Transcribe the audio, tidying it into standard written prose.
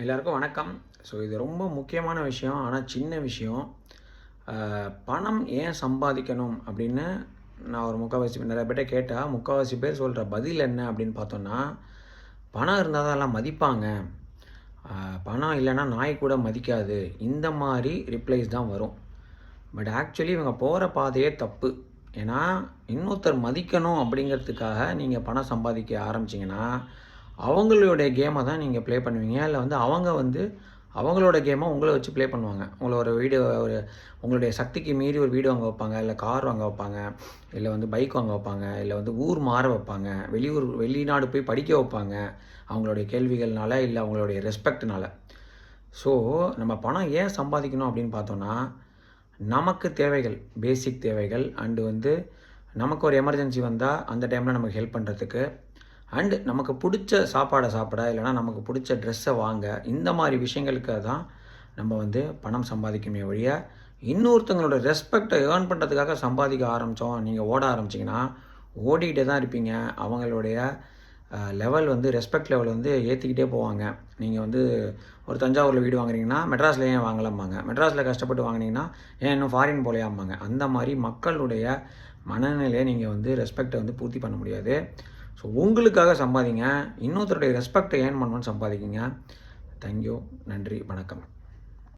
எல்லாருக்கும் வணக்கம். ஸோ இது ரொம்ப முக்கியமான விஷயம். ஆனால் சின்ன விஷயம். பணம் ஏன் சம்பாதிக்கணும் அப்படின்னு நான் ஒரு முக்கால்வாசி நிறைய பேர்ட்ட கேட்டால், முக்கால்வாசி பேர் சொல்கிற பதில் என்ன அப்படின்னு பார்த்தோன்னா, பணம் இருந்தால் தான் எல்லாம் மதிப்பாங்க. பணம் இல்லைன்னா நாய் கூட மதிக்காது. இந்த மாதிரி ரிப்ளைஸ் தான் வரும். பட் ஆக்சுவலி இவங்க போகிற பாதையே தப்பு. ஏன்னா இன்னொருத்தர் மதிக்கணும் அப்படிங்கிறதுக்காக நீங்கள் பணம் சம்பாதிக்க ஆரம்பிச்சிங்கன்னா, அவங்களுடைய கேமை தான் நீங்கள் ப்ளே பண்ணுவீங்க. இல்லை அவங்க அவங்களோட கேமை உங்களை வச்சு ப்ளே பண்ணுவாங்க. உங்களுடைய சக்திக்கு மீறி ஒரு வீடு வாங்க வைப்பாங்க, இல்லை கார் வாங்க வைப்பாங்க, இல்லை பைக் வாங்க வைப்பாங்க, இல்லை ஊர் மாற வைப்பாங்க, வெளிநாடு போய் படிக்க வைப்பாங்க, அவங்களுடைய கேள்விகள்னால, இல்லை அவங்களுடைய ரெஸ்பெக்ட்னால. ஸோ நம்ம பணம் ஏன் சம்பாதிக்கணும் அப்படின்னு பார்த்தோன்னா, நமக்கு தேவைகள், பேசிக் தேவைகள் அண்டு நமக்கு ஒரு எமர்ஜென்சி வந்தால் அந்த டைமில் நமக்கு ஹெல்ப் பண்ணுறதுக்கு, அண்டு நமக்கு பிடிச்ச சாப்பாடை சாப்பிட, இல்லைனா நமக்கு பிடிச்ச ட்ரெஸ்ஸை வாங்க, இந்த மாதிரி விஷயங்களுக்காக தான் நம்ம பணம் சம்பாதிக்கணுமே ஒழிய, இன்னொருத்தங்களோட ரெஸ்பெக்டை ஏர்ன் பண்ணுறதுக்காக சம்பாதிக்க ஆரம்பித்தோம், நீங்கள் ஓட ஆரம்பிச்சிங்கன்னா ஓடிக்கிட்டே தான் இருப்பீங்க. அவங்களுடைய லெவல் ரெஸ்பெக்ட் லெவல் ஏற்றிக்கிட்டே போவாங்க. நீங்கள் ஒரு தஞ்சாவூரில் வீடு வாங்குறீங்கன்னா, மெட்ராஸில் ஏன் வாங்கலாம்பாங்க. மெட்ராஸில் கஷ்டப்பட்டு வாங்கினீங்கன்னா, ஏன் இன்னும் ஃபாரின் போலையாம்பாங்க. அந்த மாதிரி மக்களுடைய மனநிலையை நீங்கள் ரெஸ்பெக்டை பூர்த்தி பண்ண முடியாது. ஸோ உங்களுக்காக சம்பாதிங்க. இன்னொருத்தருடைய ரெஸ்பெக்டை ஏர்ன் பண்ணணும்னு சம்பாதிக்குங்க. தேங்க்யூ. நன்றி. வணக்கம்.